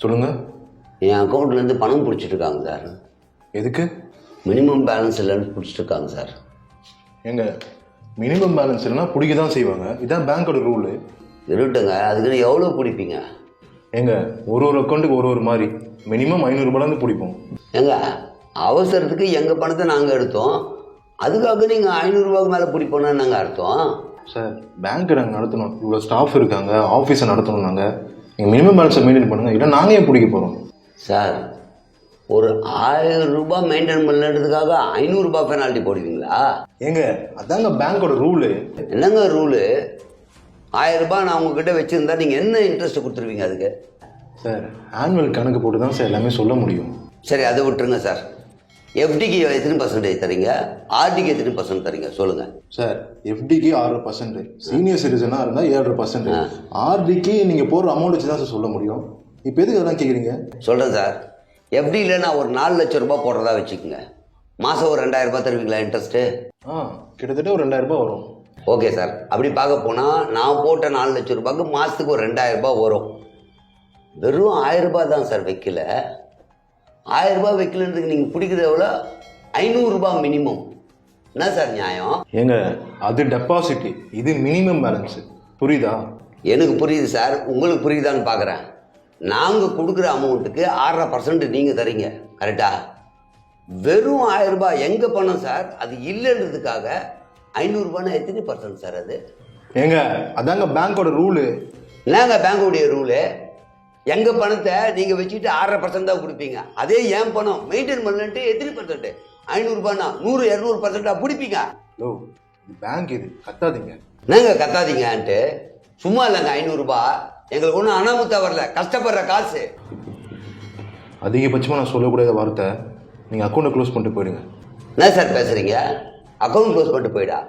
சொல்லுங்கள். என் அக்கௌண்ட்லேருந்து பணம் பிடிச்சிட்டு இருக்காங்க சார். எதுக்கு? மினிமம் பேலன்ஸ் இல்லைன்னு பிடிச்சிட்டு இருக்காங்க சார். எங்க மினிமம் பேலன்ஸ் இல்லைன்னா பிடிக்க தான் செய்வாங்க. இதான் பேங்க்கோட ரூலு. இருட்டுங்க, அதுக்குன்னு எவ்வளோ பிடிப்பீங்க? எங்க ஒரு அக்கௌண்ட்டுக்கு ஒரு மாதிரி மினிமம் 500 ரூபாயிலேருந்து பிடிப்போம். ஏங்க அவசரத்துக்கு எங்கள் பணத்தை நாங்கள் எடுத்தோம், அதுக்காக நீங்கள் 500 ரூபாய்க்கு மேலே பிடிப்போன்னு நாங்கள் அர்த்தம். சார் பேங்க்கை நாங்கள் நடத்தணும், இவ்வளோ ஸ்டாஃப் இருக்காங்க, ஆஃபீஸை நடத்தணும். நாங்கள் நீங்கள் மினிமம் பேலன்ஸை மெயின்டைன் பண்ணுங்கள், இல்லை நாங்கள் ஏன் பிடிக்க போகிறோம்? சார் ஒரு 1000 ரூபாய் மெயின்டைன் பண்ணுறதுக்காக 500 ரூபாய் பெனால்ட்டி போடுவீங்களா? ஏங்க அதாங்க பேங்க்கோட ரூலு. என்னங்க ரூலு? 1000 ரூபாய் நான் உங்ககிட்ட வச்சுருந்தா நீங்கள் என்ன இன்ட்ரெஸ்ட் கொடுத்துருவீங்க அதுக்கு? சார் ஆனுவல் கணக்கு போட்டு தான் சார் எல்லாமே சொல்ல முடியும். சரி அதை விட்டுருங்க சார். எஃப்டிக்கு எத்தனை பர்சன்டேஜ் தரீங்க, ஆர்டிக்கு எத்தனை பர்சன்ட் தரீங்க சொல்லுங்கள். சார் எஃப்டிக்கு 6%, சீனியர் சிட்டிசனாக இருந்தால் 7%, ஆர்டிக்கு நீங்கள் போடுற அமௌண்ட் வச்சு தான் சார் சொல்ல முடியும். இப்போ எதுக்கு அதெல்லாம் கேட்குறீங்க? சொல்கிறேன் சார். எஃப்டியில் நான் ஒரு 4 லட்சம் ரூபாய் போடுறதா வச்சுக்கோங்க, மாதம் ஒரு 2000 ரூபாய் தருவீங்களா இன்ட்ரெஸ்ட்டு? கிட்டத்தட்ட ஒரு 2000 ரூபாய் வரும். ஓகே சார், அப்படி பார்க்க போனால் நான் போட்ட 4 லட்சம் ரூபாய்க்கு மாதத்துக்கு ஒரு 2000 ரூபாய் வரும். வெறும் 1000 ரூபாய் தான் சார் வைக்கல. 1000 ரூபாய் வைக்கலன்றதுக்கு நீங்கள் பிடிக்கிறது எவ்வளோ? 500 ரூபாய் மினிமம். என்ன சார் நியாயம்? ஏங்க அது டெபாசிட், இது மினிமம் பேலன்ஸு, புரியுதா? எனக்கு புரியுது சார், உங்களுக்கு புரியுதான்னு பார்க்குறேன். நாங்கள் கொடுக்குற அமௌண்ட்டுக்கு 6% நீங்கள் தரீங்க, கரெக்டா? வெறும் 1000 ரூபாய் எங்கே பணம் சார்? அது இல்லைன்றதுக்காக 500 ரூபாய்னா எத்தனை பர்சன்ட் சார் அது? ஏங்க அதாங்க பேங்க்கோட ரூலு. என்னங்க பேங்க்குடைய ரூலு? எங்கள் பணத்தை நீங்கள் வச்சுட்டு 6% தான் கொடுப்பீங்க, அதே என் பணம் மெயின்டைன் பண்ணலன்ட்டு எத்தனை பர்சன்ட்? 500 ரூபாய்னா 100-200% பிடிப்பீங்க. ஹலோ இது பேங்க், இது கத்தாதீங்க. என்னங்க கத்தாதீங்கன்ட்டு? சும்மா இல்லைங்க, 500 ரூபாய் எங்களுக்கு ஒன்றும் அனாமுத்தா வரல, கஷ்டப்படுற காசு. அதிகபட்சமாக நான் சொல்லக்கூடாத வார்த்தை, நீங்கள் அக்கௌண்ட்டை க்ளோஸ் பண்ணிட்டு போயிடுங்க. என்ன சார் பேசுகிறீங்க? அக்கௌண்ட் க்ளோஸ் பண்ணிட்டு போயிடா?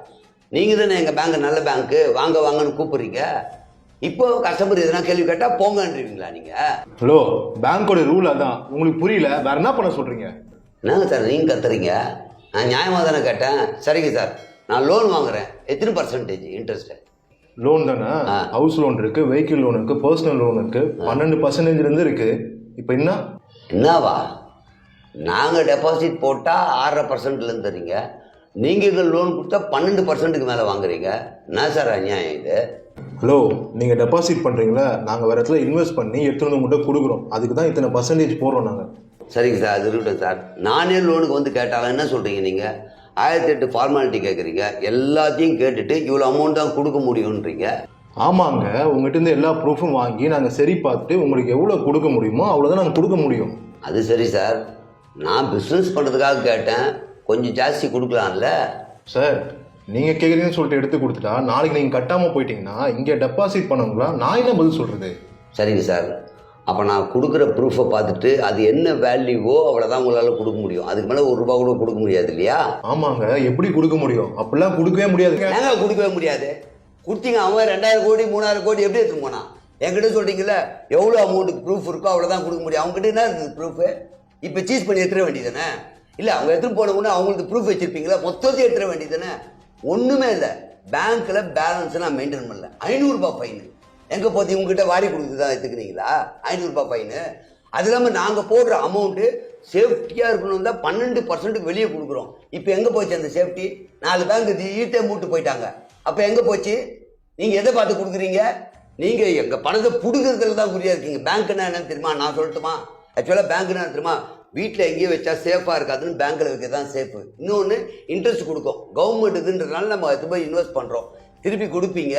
நீங்கள் தானே எங்கள் பேங்க் நல்ல பேங்க்கு, வாங்க வாங்கன்னு கூப்பிட்றீங்க. இப்போ கஸ்டமர் எதுனா கேள்வி கேட்டால் போங்கன்றீங்களா நீங்கள்? ஹலோ பேங்க்கோட ரூல் அதான், உங்களுக்கு புரியல, வேற என்ன பண்ண சொல்கிறீங்க? என்னங்க சார் நீங்கள் கத்துறீங்க? நான் நியாயமாக தானே கேட்டேன். சரிங்க சார், நான் லோன் வாங்குறேன், எத்தனை பர்சன்டேஜ் இன்ட்ரெஸ்ட்டு? லோன் தானே, ஹவுஸ் லோன் இருக்குது, வெஹிக்கிள் லோன் இருக்குது, பர்சனல் லோன் இருக்குது, 12% இருக்குது. இப்போ என்னவா? நாங்கள் டெபாசிட் போட்டால் 6% தரீங்க, நீங்கள் லோன் கொடுத்தா 12%க்கு மேலே வாங்குறீங்க. என்ன சார் அநியாயம் இது? ஹலோ நீங்கள் டெபாசிட் பண்ணுறீங்களா, நாங்கள் வேறு இடத்துல இன்வெஸ்ட் பண்ணி எடுத்துகிட்டு வந்து மட்டும் கொடுக்குறோம், அதுக்கு தான் இத்தனை பர்சன்டேஜ் போடுறோம் நாங்கள். சரிங்க சார், அது இருக்கட்டும் சார். நானே லோனுக்கு வந்து கேட்டாலும் என்ன சொல்கிறீங்க நீங்கள்? 1008 ஃபார்மாலிட்டி கேட்குறீங்க, எல்லாத்தையும் கேட்டுட்டு இவ்வளோ அமௌண்ட் தான் கொடுக்க முடியுன்றீங்க. ஆமாங்க, உங்கள்கிட்ட எல்லா ப்ரூஃபும் வாங்கி நாங்கள் சரி பார்த்துட்டு உங்களுக்கு எவ்வளோ கொடுக்க முடியுமோ அவ்வளோதான் நாங்கள் கொடுக்க முடியும். அது சரி சார், நான் பிஸ்னஸ் பண்ணுறதுக்காக கேட்டேன், கொஞ்சம் ஜாஸ்தி கொடுக்கலாம்ல சார்? நீங்கள் கேட்குறீங்கன்னு சொல்லிட்டு எடுத்து கொடுத்துட்டா நாளைக்கு நீங்கள் கட்டாமல் போயிட்டீங்கன்னா இங்கே டெபாசிட் பண்ணவங்களா நான் என்ன பதில் சொல்கிறது? சரிங்க சார், அப்போ நான் கொடுக்குற ப்ரூஃபை பார்த்துட்டு அது என்ன வேல்யூவோ அவ்வளோதான் உங்களால் கொடுக்க முடியும், அதுக்கு மேலே 1 ரூபா கூட கொடுக்க முடியாது இல்லையா? ஆமாங்க, எப்படி கொடுக்க முடியும்? அப்படிலாம் கொடுக்கவே முடியாதுங்க. ஏங்க கொடுக்கவே முடியாது? கொடுத்தீங்க, அவன் 2000 கோடி 3000 கோடி எப்படி எடுத்துன்னு போனான்? என்கிட்ட சொல்கிறீங்களே எவ்வளோ அமௌண்ட்டுக்கு ப்ரூஃப் இருக்கோ அவ்வளோதான் கொடுக்க முடியும். அவங்ககிட்ட என்ன இருக்குது ப்ரூஃபு? இப்போ சீஸ் பண்ணி எடுத்துட வேண்டியதானே? இல்லை அவங்க எடுத்துகிட்டு போனவொன்னே அவங்களுக்கு ப்ரூஃப் வச்சுருப்பீங்களா? மொத்தத்தையும் எடுத்துட வேண்டியதானே? ஒன்றுமே இல்லை, பேங்க்கில் பேலன்ஸை நான் மெயின்டைன் பண்ணல, 500 ரூபாய் ஃபைனு. எங்கே போச்சு? உங்ககிட்ட வாரி கொடுத்து தான் எடுத்துக்கிறீங்களா 500 ரூபாய் ஃபைனு? அது இல்லாமல் நாங்கள் போடுற அமௌண்ட்டு சேஃப்டியாக இருக்கணும் தான் 12% வெளியே கொடுக்குறோம். இப்போ எங்கே போச்சு அந்த சேஃப்டி? 4 பேங்க் ஈட்டே மூட்டு போயிட்டாங்க. அப்போ எங்கே போச்சு? நீங்கள் எதை பார்த்து கொடுக்குறீங்க? நீங்கள் எங்கள் பணத்தை பிடுங்கிறதுல தான் குறியாக இருக்கீங்க. பேங்க்னா என்னன்னு தெரியுமா? நான் சொல்லட்டுமா? ஆக்சுவலாக பேங்க்னா தெரியுமா? வீட்டில் எங்கேயோ வச்சா சேஃபாக இருக்காதுன்னு பேங்க்கில் வைக்க தான் சேஃபு. இன்னொன்று இன்ட்ரெஸ்ட் கொடுக்கும், கவர்மெண்ட் இதுன்றதுனால நம்ம அது போய் இன்வெஸ்ட் பண்ணுறோம், திருப்பி கொடுப்பீங்க,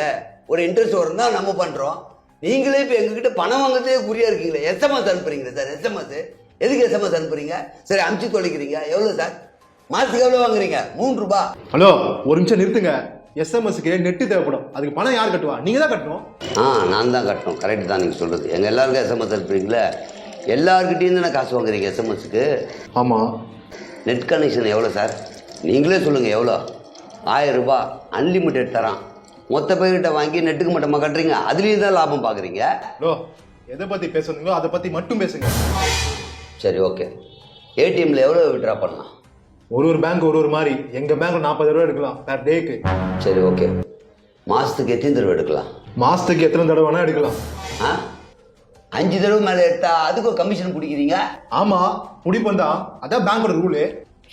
ஒரு இன்ட்ரெஸ்ட் வரும் தான் நம்ம பண்ணுறோம். நீங்களே இப்போ எங்ககிட்ட பணம் வாங்குறதே குறியாக இருக்கீங்களே. எஸ்எம்எஸ் அனுப்புறீங்களா சார்? எஸ்எம்எஸ் எதுக்கு எஸ்எம்எஸ் அனுப்புறீங்க? சரி அனுப்பிச்சு தொலைக்கிறீங்க, எவ்வளோ சார் மாதத்துக்கு எவ்வளோ வாங்குறீங்க? 3 ரூபா. ஹலோ ஒரு நிமிஷம் நிறுத்துங்க. எஸ்எம்எஸ்க்கு நெட்டு தேவைப்படும், அதுக்கு பணம் யார் கட்டுவா? நீங்கள் தான் கட்டணும். நான் தான் கட்டணும், கரெக்டு தான் நீங்கள் சொல்கிறது. எங்கள் எல்லாருக்கும் எஸ்எம்எஸ் அனுப்புறீங்களே, எல்லாருக்கிட்டையும் தானே காசு வாங்குறீங்க எஸ்எம்எஸ்க்கு? ஆமாம். நெட் கனெக்ஷன் எவ்வளோ சார்? நீங்களே சொல்லுங்கள் எவ்வளோ? 1000 ரூபாய் அன்லிமிட்டெட் தரான். மொத்த பேர்கிட்ட வாங்கி நெட்டுக்கு மட்டுமா கட்டுறீங்க? அதுலேயும் தான் லாபம் பார்க்குறீங்க. ஹலோ எதை பற்றி பேசுறீங்களோ அதை பற்றி மட்டும் பேசுங்க. சரி ஓகே, ஏடிஎம்மில் எவ்வளோ விட்ரா பண்ணலாம்? ஒரு பேங்க் ஒரு மாதிரி. எங்கள் பேங்க்கில் 40 ரூபா எடுக்கலாம் பர் டேக்கு. சரி ஓகே, மாதத்துக்கு எத்தனை தடவை எடுக்கலாம்? மாதத்துக்கு எத்தனை தடவை வேணால் எடுக்கலாம். 5 தடவை மேலே எடுத்தா அதுக்கும் கமிஷன் பிடிக்கிறீங்க? ஆமாம் முடிப்போம் தான், அதான் பேங்கோட ரூலு.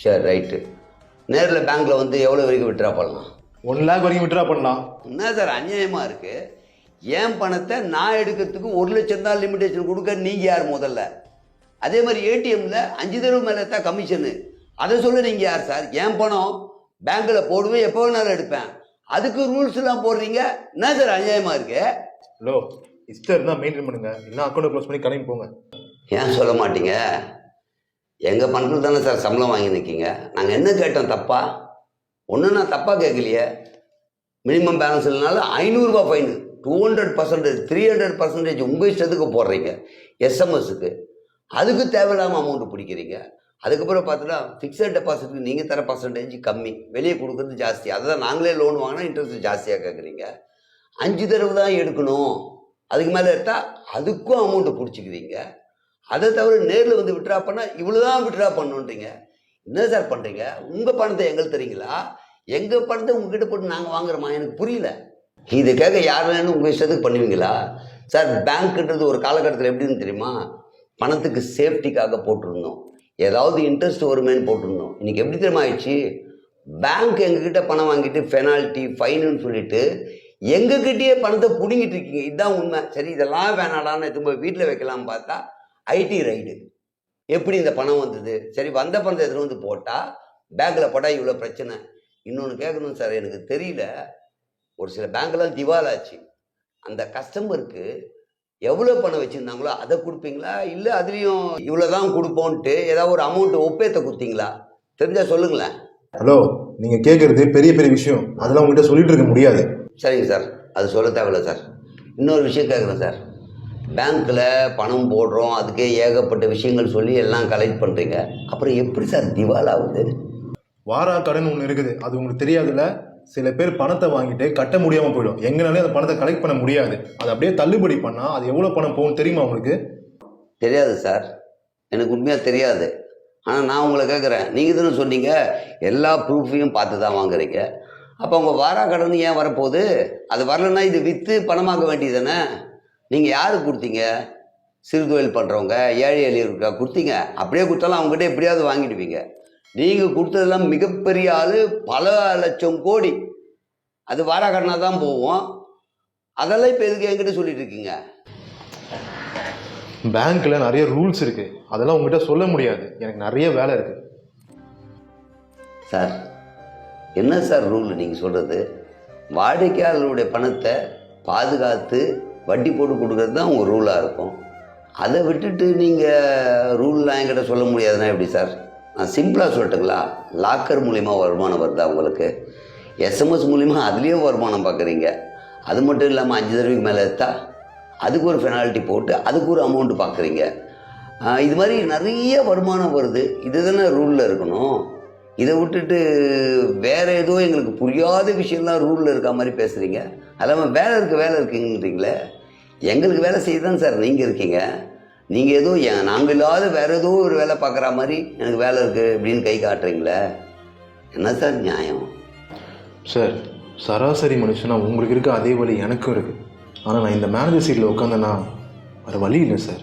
சரி ரைட்டு. நேரில் பேங்க்கில் வந்து எவ்வளோ வரைக்கும் விட்ரா பண்ணலாம்? 1 lakh வரைக்கும் விட்ரா பண்ணலாம். என்ன சார் அநியாயமாக இருக்குது? என் பணத்தை நான் எடுக்கிறதுக்கு 1 லட்சம் தான் லிமிடேஷன் கொடுக்க நீங்கள் யார் முதல்ல? அதே மாதிரி ஏடிஎம்மில் 5 தடவை மேலே தான் கமிஷனு, அதை சொல்ல நீங்கள் யார் சார்? என் பணம் பேங்க்கில் போடுவேன், எப்போ வேணாலும் எடுப்பேன், அதுக்கு ரூல்ஸ்லாம் போடுறீங்க. என்ன சார் அநியாயமாக இருக்கு? ஹலோ, இஷ்டம் இருந்தால் மெயின்டைன் பண்ணுங்க, இல்லைன்னா அக்கௌண்ட்டை க்ளோஸ் பண்ணி கிளம்பி போங்க. ஏன் சொல்ல மாட்டீங்க? எங்கள் பணத்தில் தானே சார் சம்பளம் வாங்கி நிற்கிங்க. நாங்கள் என்ன கேட்டோம் தப்பா? ஒன்றும் நான் தப்பாக கேட்கலையே. மினிமம் பேலன்ஸ் இல்லைனாலும் 500 ரூபா ஃபைனு, 200%, 300% உங்கள் இஷ்டத்துக்கு போடுறீங்க எஸ்எம்எஸ்க்கு. அதுக்கு தேவையில்லாமல் அமௌண்ட்டு பிடிக்கிறீங்க. அதுக்கப்புறம் பார்த்தீங்கன்னா ஃபிக்ஸட் டெபாசிட்டுக்கு நீங்கள் தர பர்சன்டேஜ் கம்மி, வெளியே கொடுக்குறது ஜாஸ்தி. அதை தான் நாங்களே லோன் வாங்கினா இன்ட்ரெஸ்ட் ஜாஸ்தியாக கேட்குறீங்க. 5 தடவை தான் எடுக்கணும், அதுக்கு மேலே எடுத்தால் அதுக்கும் அமௌண்ட்டு பிடிச்சிக்கிறீங்க. அதை தவிர நேரில் வந்து விட்ரா பண்ணால் இவ்வளோ தான் விட்ரா பண்ணணுன்றீங்க. என்ன சார் பண்ணுறீங்க? உங்கள் பணத்தை எங்களுக்கு தரீங்களா, எங்கள் பணத்தை உங்ககிட்ட போட்டு நாங்கள் வாங்குறோமா? எனக்கு புரியல. இதை கேட்க யார் வேணும் உங்கள் இஷ்டத்துக்கு பண்ணுவீங்களா சார்? பேங்க்ன்றது ஒரு காலகட்டத்தில் எப்படின்னு தெரியுமா? பணத்துக்கு சேஃப்டிக்காக போட்டிருந்தோம், ஏதாவது இன்ட்ரெஸ்ட் வருமேன்னு போட்டிருந்தோம். இன்றைக்கி எப்படி தெரியுமா ஆயிடுச்சு? பேங்க் எங்ககிட்ட பணம் வாங்கிட்டு பெனால்ட்டி ஃபைனுன்னு சொல்லிட்டு எங்ககிட்டயே பணத்தை பிடுங்கிட்டு இருக்கீங்க. இதுதான் உண்மை. சரி, இதெல்லாம் வேணாடான்னு திரும்ப வீட்டில் வைக்கலாம்னு பார்த்தா ஐடி ரைடு. எப்படி இந்த பணம் வந்தது? சரி, வந்த பணத்தை எடுத்துகிட்டு வந்து போட்டால் பேங்க்கில் போட்டால் இவ்வளோ பிரச்சனை. இன்னொன்று கேட்கணும் சார், எனக்கு தெரியல, ஒரு சில பேங்க்லாம் திவாலாச்சு. அந்த கஸ்டமருக்கு எவ்வளோ பணம் வச்சுருந்தாங்களோ அதை கொடுப்பீங்களா, இல்லை அதுலேயும் இவ்வளோ தான் கொடுப்போன்ட்டு ஏதாவது ஒரு அமௌண்ட்டு ஒப்பேத்த கொடுத்தீங்களா? தெரிஞ்சால் சொல்லுங்களேன். ஹலோ, நீங்கள் கேட்குறது பெரிய பெரிய விஷயம், அதெல்லாம் உங்கள்கிட்ட சொல்லிட்டு இருக்க முடியாது. சரிங்க சார், அது சொல்ல தேவையில்ல சார். இன்னொரு விஷயம் கேட்குறேன் சார். பேங்க்கில் பணம் போடுறோம், அதுக்கே ஏகப்பட்ட விஷயங்கள் சொல்லி எல்லாம் கலெக்ட் பண்ணுறீங்க, அப்புறம் எப்படி சார் திவால் ஆகுது? வாரா கடன் ஒன்று இருக்குது, அது உங்களுக்கு தெரியாதுல்ல. சில பேர் பணத்தை வாங்கிட்டு கட்ட முடியாமல் போயிடும், எங்கனாலே அந்த பணத்தை கலெக்ட் பண்ண முடியாது. அது அப்படியே தள்ளுபடி பண்ணால் அது எவ்வளோ பணம் போகும் தெரியுமா உங்களுக்கு? தெரியாது சார், எனக்கு உண்மையாக தெரியாது. ஆனால் நான் உங்களை கேட்குறேன், நீங்கள் தானே சொன்னீங்க எல்லா ப்ரூஃபையும் பார்த்து தான் வாங்குறீங்க. அப்போ உங்கள் வாரா கடன் ஏன் வரப்போகுது? அது வரலன்னா இது விற்று பணமாக்க வேண்டியது தானே? நீங்கள் யாருக்கு கொடுத்தீங்க? சிறு தொழில் பண்ணுறவங்க, ஏழை எளியவருக்கா கொடுத்தீங்க? அப்படியே கொடுத்தாலும் அவங்ககிட்ட எப்படியாவது வாங்கிடுவீங்க. நீங்கள் கொடுத்ததெல்லாம் மிகப்பெரிய ஆள், பல லட்சம் கோடி, அது வாரா கடனாக தான் போவோம். அதெல்லாம் இப்போ எதுக்கு என்கிட்ட சொல்லிட்டு இருக்கீங்க? பேங்க்கில் நிறைய ரூல்ஸ் இருக்குது, அதெல்லாம் உங்ககிட்ட சொல்ல முடியாது, எனக்கு நிறைய வேலை இருக்குது. சார், என்ன சார் ரூல் நீங்கள் சொல்கிறது? வாடிக்கையாளருடைய பணத்தை பாதுகாத்து வட்டி போட்டு கொடுக்கறது தான் உங்கள் ரூலாக இருக்கும். அதை விட்டுட்டு நீங்கள் ரூல்லாம் என்கிட்ட சொல்ல முடியாதுன்னா எப்படி சார்? நான் சிம்பிளாக சொல்லட்டுங்களா? லாக்கர் மூலிமா வருமானம் வருதா உங்களுக்கு? எஸ்எம்எஸ் மூலிமா அதுலேயும் வருமானம் பார்க்குறீங்க. அது மட்டும் இல்லாமல் 5 தடவைக்கு மேலே எடுத்தா அதுக்கு ஒரு பெனால்ட்டி போட்டு அதுக்கு ஒரு அமௌண்ட்டு பார்க்குறீங்க. இது மாதிரி நிறைய வருமானம் வருது. இது தானே ரூலில் இருக்கணும். இதை விட்டுட்டு வேறு ஏதோ எங்களுக்கு புரியாத விஷயம்லாம் ரூலில் இருக்க மாதிரி பேசுகிறீங்க. அல்லாமல் வேலை இருக்குங்கன்றீங்களே. எங்களுக்கு வேலை செய்ய தான் சார் நீங்கள் இருக்கீங்க. நீங்கள் ஏதோ நாங்கள் இல்லாத வேறு ஏதோ ஒரு வேலை பார்க்குற மாதிரி எனக்கு வேலை இருக்குது அப்படின்னு கை காட்டுறீங்களே. என்ன சார் நியாயம்? சார், சராசரி மனுஷனா உங்களுக்கு இருக்க அதே வழி எனக்கும் இருக்குது. ஆனால் நான் இந்த மேனேஜர் சீட்டில் உட்காந்தேன்னா வேறு வழி இல்லை சார்.